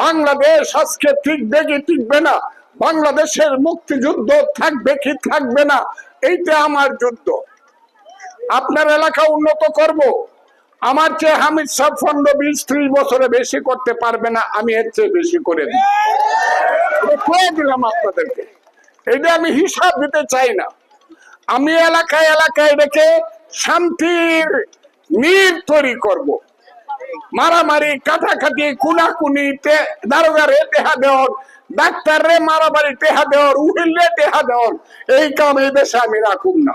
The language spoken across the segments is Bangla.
বাংলাদেশ আজকে টিকবে কি টিকবে না, বাংলাদেশের মুক্তিযুদ্ধ থাকবে কি থাকবে না, এইটা আমার যুদ্ধ। আপনার এলাকা উন্নত করব, আমার চেয়ে হামিদ সাহেব ফন্ড 20-30 বছরে বেশি করতে পারবে না, আমি এর চেয়ে বেশি করে দিলাম আপনাদেরকে। এটা আমি হিসাব দিতে চাই না। আমি এলাকায় এলাকায় রেখে শান্তির নীড় তৈরি করব। মারামারি কাটাকাটি কুনাকুনি দারোগারে টেহা দেওয়ার, ডাক্তার রে মারামারি টেহা দেওয়ার, উহিলে টেহা দেওয়ার, এই কাম এই দেশে আমি রাখুম না।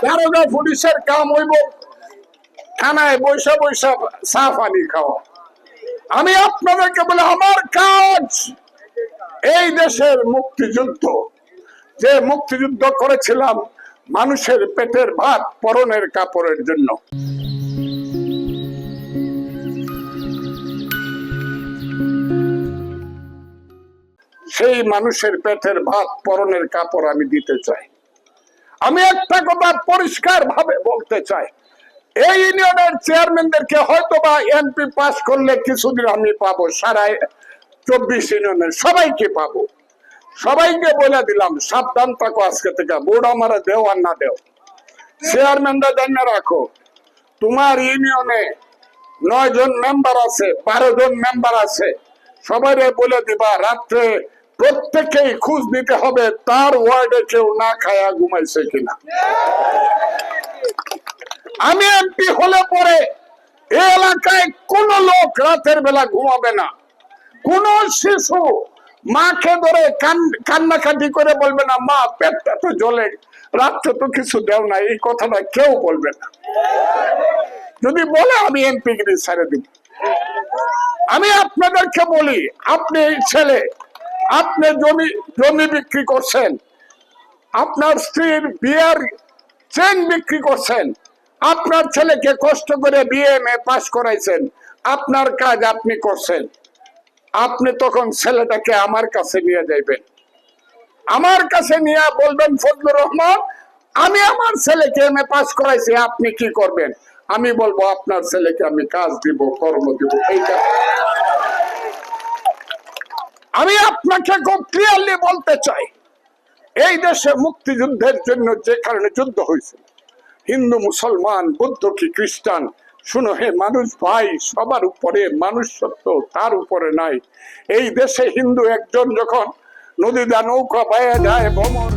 দারোগা পুলিশের কাম হইব থানায় বৈশা বৈশা চা পানি খাওয়া। আমি আপনাদেরকে বলে আমার কাজ এই দেশের মুক্তিযুদ্ধ, যে মুক্তিযুদ্ধ করেছিলাম মানুষের পেটের ভাত পরনের কাপড়ের জন্য। সেই মানুষের পেটের ভাত পরনের কাপড় আমি দিতে চাই। আমি একটা কথা পরিষ্কার ভাবে বলতে চাই, এই ইউনিয়নের চেয়ারম্যানদেরকে হয়তো বা এমপি পাস করলে কিছুদিন আমি পাবো, সারা 24 ইউনিয়নের সবাইকে পাবো। সবাইকে বলে দিলাম সাবধান থাকো, আজকে থেকে বোর্ড আমার দেও আর না দেও, চেয়ারম্যানরা জানিয়ে রাখো, তোমার ইউনিয়নে 9 জন মেম্বার আছে, 12 জন মেম্বার আছে, সবাই বলে দিবা রাত্রে প্রত্যেকেই খোঁজ নিতে হবে তার ওয়ার্ডে কেউ না খায়া ঘুমাইছে কিনা। আমি এমপি হলে পরে এই এলাকায় কোন লোক রাতের বেলা ঘুমাবে না, কোন শিশু মাকে ধরে কান্নাকাটি করে বলবে না মা পেটটা তো জ্বলে, রাত্রে তো কিছু দেও না, এই কথাটা কেউ বলবে না। যদি বলে আমি এমপি গিরি ছেড়ে দিব। আমি আপনাদেরকে বলি, আপনি ছেলে, আপনি জমি বিক্রি করছেন, আপনার স্ত্রীর বিয়ের চেন বিক্রি করছেন, আপনার ছেলেকে কষ্ট করে বিএমএ পাস করাইছেন, আপনার কাজ আপনি করছেন। আপনি তখন ছেলেটাকে আমার কাছে নিয়ে যাইবেন, আমার কাছে নিয়ে বলবেন ফজলুর রহমান আমি আমার ছেলেকে এমএ পাস করাইছি, আপনি কি করবেন? আমি বলবো আপনার ছেলেকে আমি কাজ দিব, কর্ম দিব। এইটা আমি আপনাকে খুব ক্লিয়ারলি বলতে চাই, এই দেশে মুক্তিযুদ্ধের জন্য যে কারণে যুদ্ধ হয়েছিল, হিন্দু মুসলমান বৌদ্ধ কি খ্রিস্টান, শুনো হে মানুষ ভাই, সবার উপরে মানুষ সত্য, তার উপরে নাই। এই দেশে হিন্দু একজন যখন নদীদা নৌকা বাইরে যায় ভ্রমণ